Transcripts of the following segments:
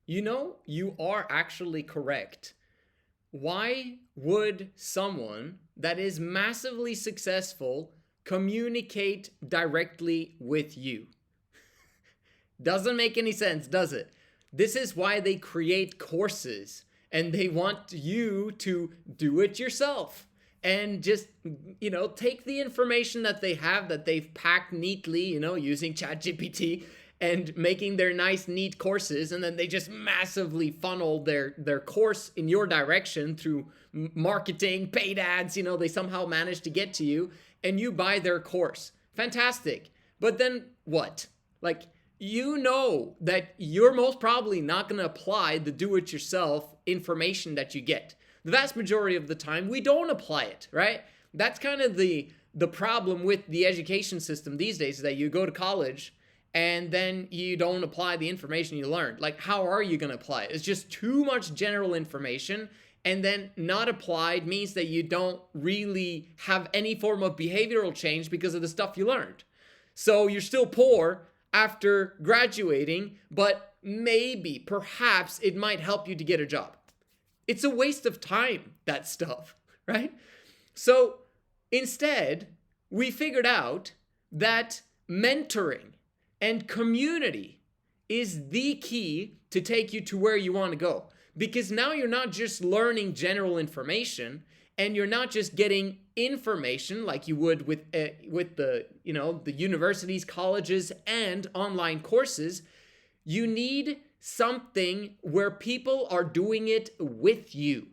You are actually correct. Why would someone that is massively successful communicate directly with you? Doesn't make any sense, does it? This is why they create courses and they want you to do it yourself and just, take the information that they have that they've packed neatly, using ChatGPT and making their nice, neat courses. And then they just massively funnel their course in your direction through marketing, paid ads. They somehow manage to get to you and you buy their course. Fantastic. But then what? Like, that you're most probably not going to apply the do-it-yourself information that you get. The vast majority of the time, we don't apply it, right? That's kind of the problem with the education system these days, is that you go to college and then you don't apply the information you learned. Like, how are you going to apply it? It's just too much general information, and then not applied means that you don't really have any form of behavioral change because of the stuff you learned. So you're still poor after graduating, but perhaps it might help you to get a job. It's a waste of time, that stuff, right? So instead, we figured out that mentoring and community is the key to take you to where you want to go. Because now you're not just learning general information, and you're not just getting information like you would with the universities, colleges, and online courses. You need something where people are doing it with you.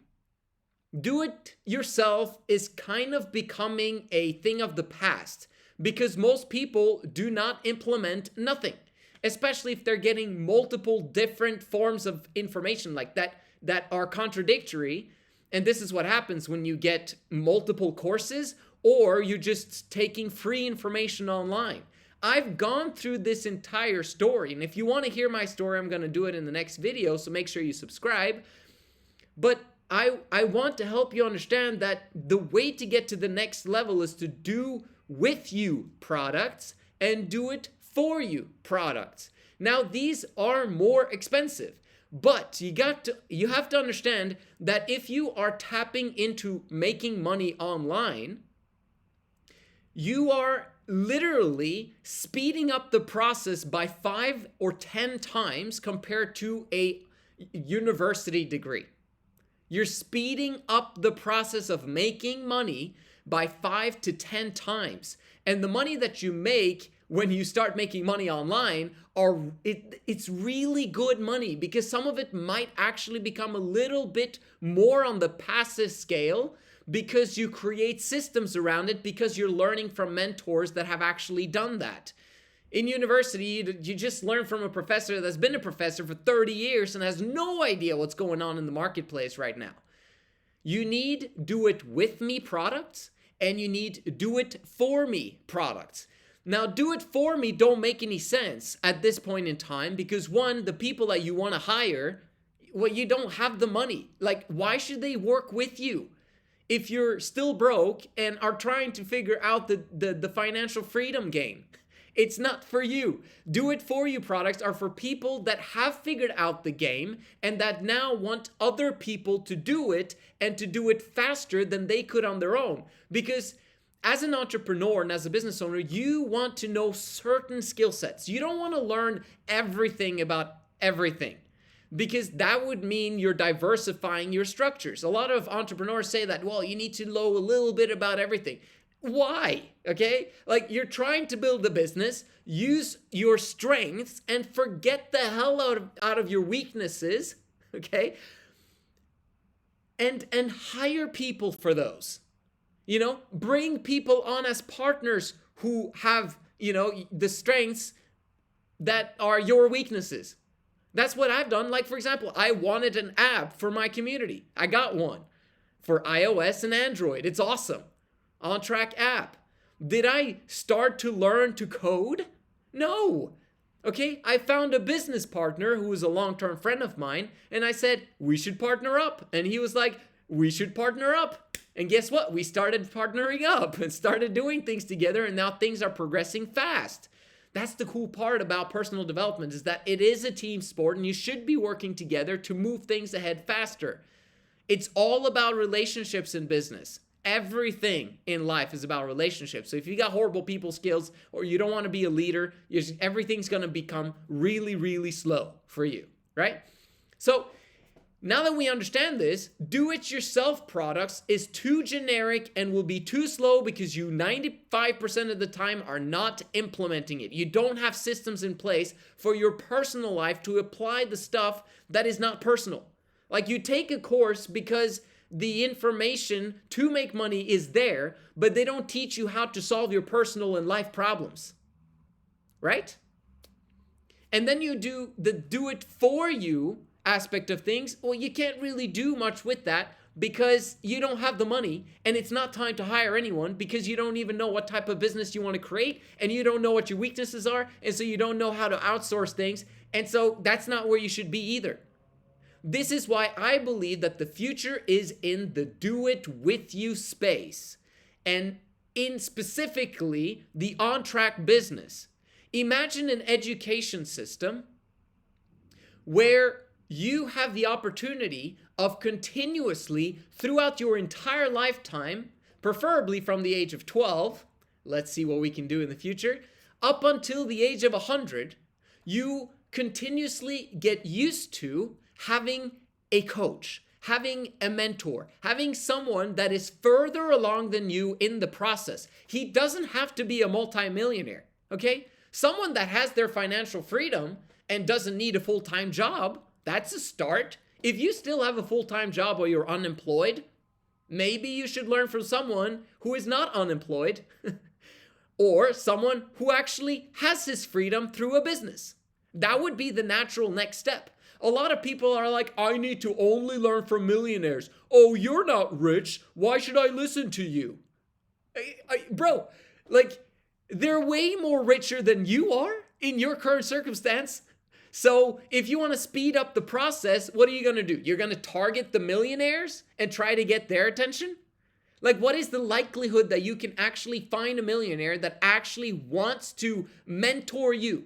Do it yourself is kind of becoming a thing of the past because most people do not implement nothing, especially if they're getting multiple different forms of information like that are contradictory. And this is what happens when you get multiple courses or you're just taking free information online. I've gone through this entire story, and if you want to hear my story, I'm going to do it in the next video, so make sure you subscribe. But I want to help you understand that the way to get to the next level is to do with you products and do it for you products. Now, these are more expensive. But you have to understand that if you are tapping into making money online, you are literally speeding up the process by 5 or 10 times compared to a university degree. You're speeding up the process of making money by 5 to 10 times. And the money that you make when you start making money online it's really good money, because some of it might actually become a little bit more on the passive scale because you create systems around it, because you're learning from mentors that have actually done that. In university, you just learn from a professor that's been a professor for 30 years and has no idea what's going on in the marketplace right now. You need do it with me products, and you need do it for me products. Now, do it for me don't make any sense at this point in time because, one, the people that you want to hire, well, you don't have the money. Like, why should they work with you if you're still broke and are trying to figure out the financial freedom game? It's not for you. Do it for you products are for people that have figured out the game and that now want other people to do it and to do it faster than they could on their own. Because as an entrepreneur and as a business owner, you want to know certain skill sets. You don't want to learn everything about everything, because that would mean you're diversifying your structures. A lot of entrepreneurs say that, well, you need to know a little bit about everything. Why? Okay? Like, you're trying to build a business, use your strengths and forget the hell out of your weaknesses, okay? And hire people for those. Bring people on as partners who have, the strengths that are your weaknesses. That's what I've done. Like, for example, I wanted an app for my community. I got one for iOS and Android. It's awesome. OnTrack app. Did I start to learn to code? No. Okay, I found a business partner who was a long-term friend of mine, and I said, we should partner up. And he was like, we should partner up. And guess what? We started partnering up and started doing things together, and now things are progressing fast. That's the cool part about personal development, is that it is a team sport and you should be working together to move things ahead faster. It's all about relationships in business. Everything in life is about relationships. So if you got horrible people skills or you don't want to be a leader, everything's going to become really, really slow for you, right? So now that we understand this, do-it-yourself products is too generic and will be too slow because you 95% of the time are not implementing it. You don't have systems in place for your personal life to apply the stuff that is not personal. Like, you take a course because the information to make money is there, but they don't teach you how to solve your personal and life problems, right? And then you do the do-it-for-you aspect of things. Well, you can't really do much with that because you don't have the money, and it's not time to hire anyone because you don't even know what type of business you want to create, and you don't know what your weaknesses are, and so you don't know how to outsource things, and so that's not where you should be either. This is why I believe that the future is in the do-it-with-you space, and in specifically the on-track business. Imagine an education system where you have the opportunity of continuously, throughout your entire lifetime, preferably from the age of 12, let's see what we can do in the future, up until the age of 100, you continuously get used to having a coach, having a mentor, having someone that is further along than you in the process. He doesn't have to be a multimillionaire, okay? Someone that has their financial freedom and doesn't need a full-time job, that's a start. If you still have a full-time job or you're unemployed, maybe you should learn from someone who is not unemployed or someone who actually has his freedom through a business. That would be the natural next step. A lot of people are like, I need to only learn from millionaires. Oh, you're not rich. Why should I listen to you? Bro, like, they're way more richer than you are in your current circumstance. So if you want to speed up the process, what are you going to do? You're going to target the millionaires and try to get their attention? Like, what is the likelihood that you can actually find a millionaire that actually wants to mentor you?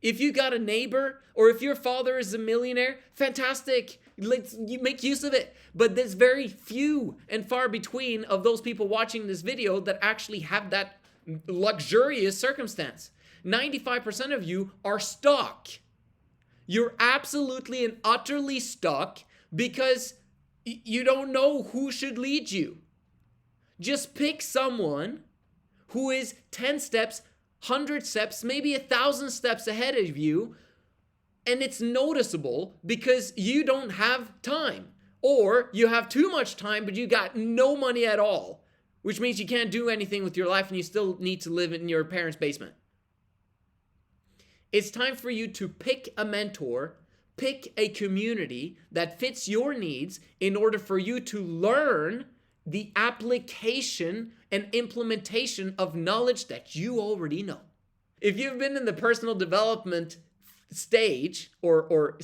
If you got a neighbor or if your father is a millionaire, fantastic. You make use of it. But there's very few and far between of those people watching this video that actually have that luxurious circumstance. 95% of you are stuck. You're absolutely and utterly stuck because you don't know who should lead you. Just pick someone who is 10 steps, 100 steps, maybe 1,000 steps ahead of you, and it's noticeable because you don't have time, or you have too much time but you got no money at all, which means you can't do anything with your life and you still need to live in your parents' basement. It's time for you to pick a mentor, pick a community that fits your needs in order for you to learn the application and implementation of knowledge that you already know. If you've been in the personal development stage or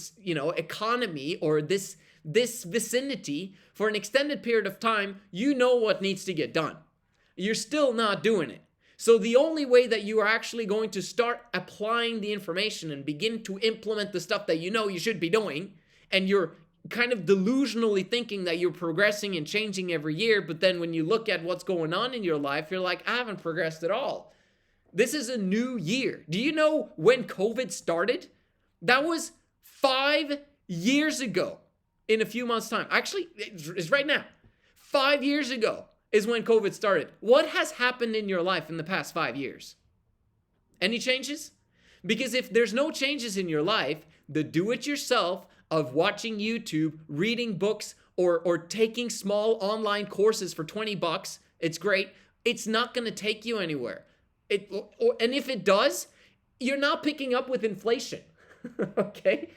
economy or this vicinity for an extended period of time, you know what needs to get done. You're still not doing it. So the only way that you are actually going to start applying the information and begin to implement the stuff that you know you should be doing, and you're kind of delusionally thinking that you're progressing and changing every year, but then when you look at what's going on in your life, you're like, I haven't progressed at all. This is a new year. Do you know when COVID started? That was 5 years ago in a few months' time. Actually, it's right now. 5 years ago is when COVID started. What has happened in your life in the past 5 years? Any changes? Because if there's no changes in your life, the do-it-yourself of watching YouTube, reading books, or taking small online courses for $20, it's great. It's not going to take you anywhere. And if it does, you're not picking up with inflation. Okay?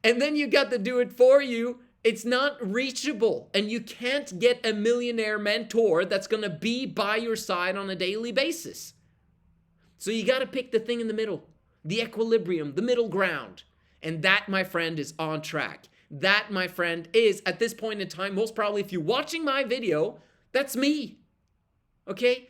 And then you got the do it for you. It's not reachable, and you can't get a millionaire mentor that's going to be by your side on a daily basis. So you got to pick the thing in the middle, the equilibrium, the middle ground. And that, my friend, is on track. That, my friend, is, at this point in time, most probably if you're watching my video, that's me. Okay?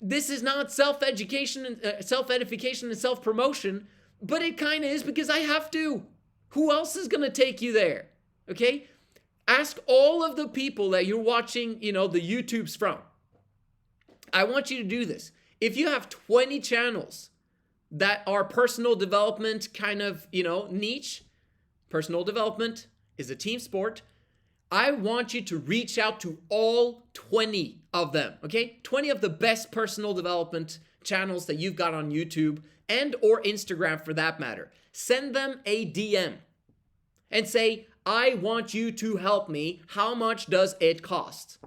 This is not self-education and self-edification and self-promotion, but it kind of is because I have to. Who else is going to take you there? Okay? Ask all of the people that you're watching, the YouTubes from. I want you to do this. If you have 20 channels that are personal development kind of, niche, personal development is a team sport. I want you to reach out to all 20 of them, okay? 20 of the best personal development channels that you've got on YouTube and or Instagram for that matter. Send them a DM and say, I want you to help me. How much does it cost?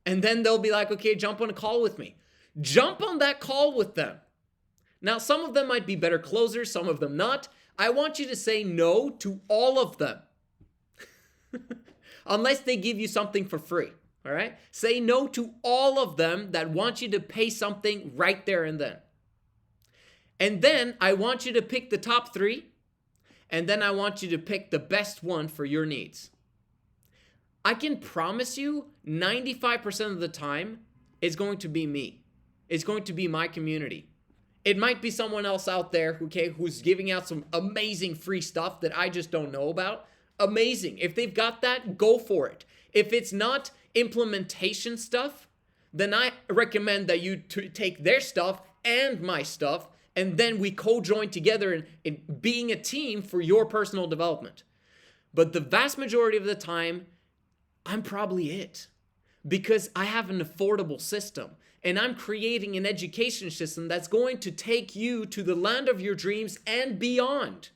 And then they'll be like, okay, jump on a call with me. Jump on that call with them. Now, some of them might be better closers, some of them not. I want you to say no to all of them. Unless they give you something for free, all right? Say no to all of them that want you to pay something right there and then. And then I want you to pick the top 3, and then I want you to pick the best one for your needs. I can promise you 95% of the time, it's going to be me. It's going to be my community. It might be someone else out there, who's giving out some amazing free stuff that I just don't know about. Amazing. If they've got that, go for it. If it's not implementation stuff, then I recommend that you take their stuff and my stuff, and then we co-join together in being a team for your personal development. But the vast majority of the time, I'm probably it. Because I have an affordable system. And I'm creating an education system that's going to take you to the land of your dreams and beyond.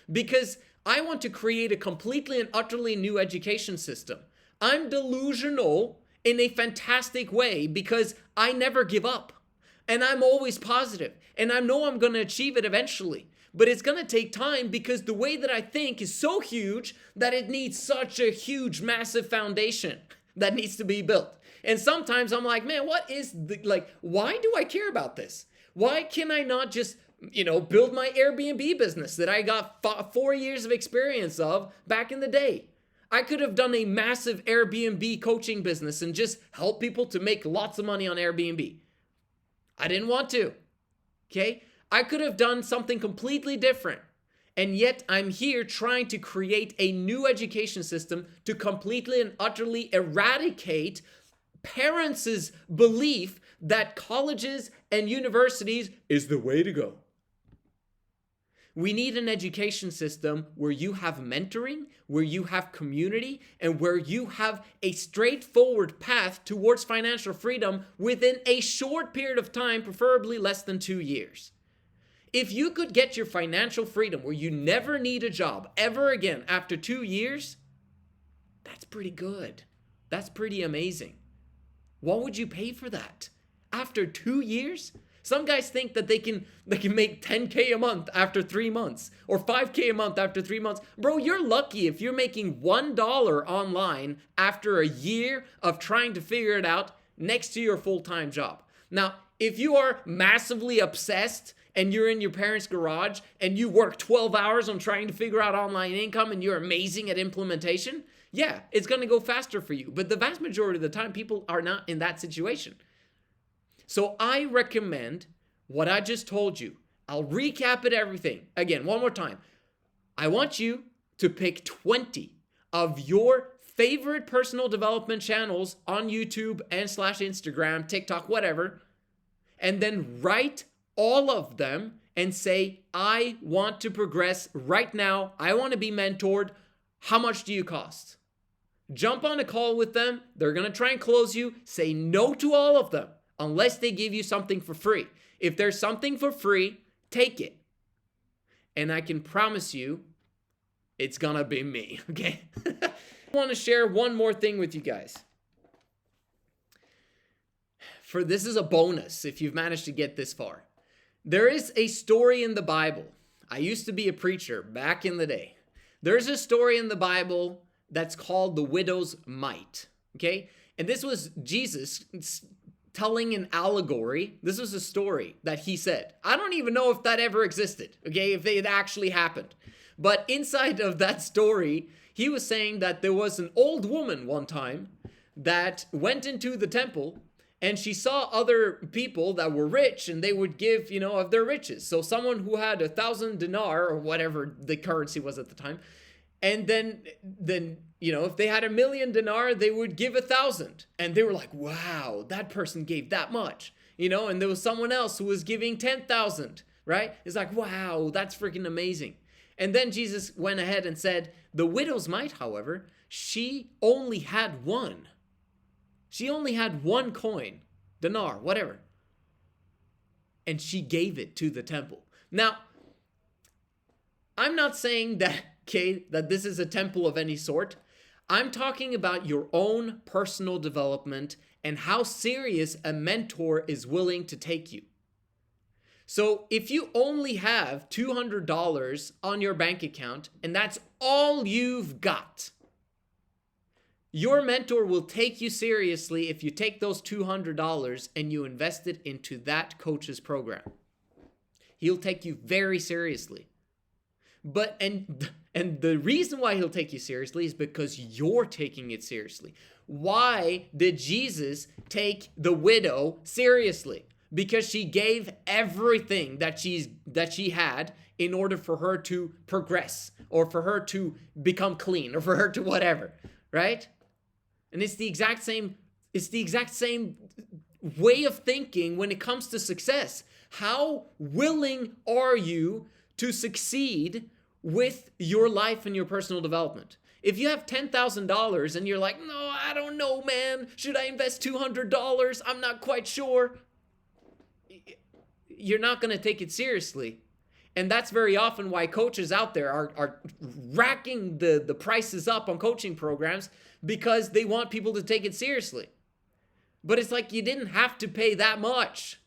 Because I want to create a completely and utterly new education system. I'm delusional in a fantastic way because I never give up. And I'm always positive. And I know I'm going to achieve it eventually. But it's going to take time because the way that I think is so huge that it needs such a huge, massive foundation that needs to be built. And sometimes I'm like, man, why do I care about this? Why can I not just, build my Airbnb business that I got 4 years of experience of back in the day? I could have done a massive Airbnb coaching business and just help people to make lots of money on Airbnb. I didn't want to, okay? I could have done something completely different. And yet I'm here trying to create a new education system to completely and utterly eradicate parents' belief that colleges and universities is the way to go. We need an education system where you have mentoring, where you have community, and where you have a straightforward path towards financial freedom within a short period of time, preferably less than 2 years. If you could get your financial freedom where you never need a job ever again after 2 years, that's pretty good. That's pretty amazing. What would you pay for that? After 2 years? Some guys think that they can make 10K a month after 3 months or 5K a month after 3 months. Bro, you're lucky if you're making $1 online after a year of trying to figure it out next to your full-time job. Now, if you are massively obsessed and you're in your parents' garage and you work 12 hours on trying to figure out online income and you're amazing at implementation, yeah, it's going to go faster for you. But the vast majority of the time, people are not in that situation. So I recommend what I just told you. I'll recap it everything. Again, one more time. I want you to pick 20 of your favorite personal development channels on YouTube and /Instagram, TikTok, whatever, and then write all of them and say, I want to progress right now. I want to be mentored. How much do you cost? Jump on a call with them. They're going to try and close you. Say no to all of them unless they give you something for free. If there's something for free, take it. And I can promise you, it's going to be me, okay? I want to share one more thing with you guys. This is a bonus if you've managed to get this far. There is a story in the Bible. I used to be a preacher back in the day. There's a story in the Bible that's called the widow's mite, okay? And this was Jesus telling an allegory. This was a story that he said. I don't even know if that ever existed, okay, if it actually happened. But inside of that story, he was saying that there was an old woman one time that went into the temple And she saw other people that were rich and they would give, of their riches. So someone who had 1,000 dinar or whatever the currency was at the time, and then if they had 1,000,000 dinar, they would give 1,000. And they were like, wow, that person gave that much, and there was someone else who was giving 10,000, right? It's like, wow, that's freaking amazing. And then Jesus went ahead and said, the widow's mite, however, she only had one. She only had one coin, dinar, whatever. And she gave it to the temple. Now, I'm not saying that this is a temple of any sort. I'm talking about your own personal development and how serious a mentor is willing to take you. So if you only have $200 on your bank account and that's all you've got, your mentor will take you seriously if you take those $200 and you invest it into that coach's program. He'll take you very seriously. And the reason why he'll take you seriously is because you're taking it seriously. Why did Jesus take the widow seriously? Because she gave everything that she had in order for her to progress or for her to become clean or for her to whatever, right? And it's the exact same way of thinking when it comes to success. How willing are you to succeed with your life and your personal development? If you have $10,000 and you're like, no, I don't know, man. Should I invest $200? I'm not quite sure. You're not going to take it seriously. And that's very often why coaches out there are racking the prices up on coaching programs, because they want people to take it seriously. But it's like, you didn't have to pay that much.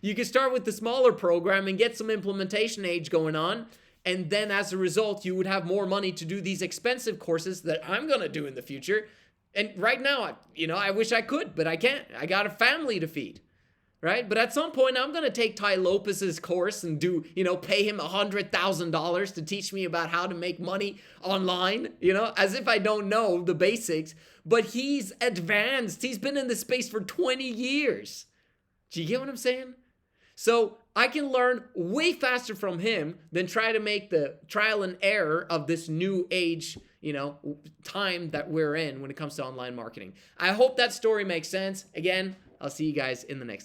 You could start with the smaller program and get some implementation age going on. And then as a result, you would have more money to do these expensive courses that I'm going to do in the future. And right now, I wish I could, but I can't. I got a family to feed. Right? But at some point, I'm going to take Ty Lopez's course and pay him $100,000 to teach me about how to make money online, as if I don't know the basics. But he's advanced. He's been in this space for 20 years. Do you get what I'm saying? So I can learn way faster from him than try to make the trial and error of this new age, time that we're in when it comes to online marketing. I hope that story makes sense. Again, I'll see you guys in the next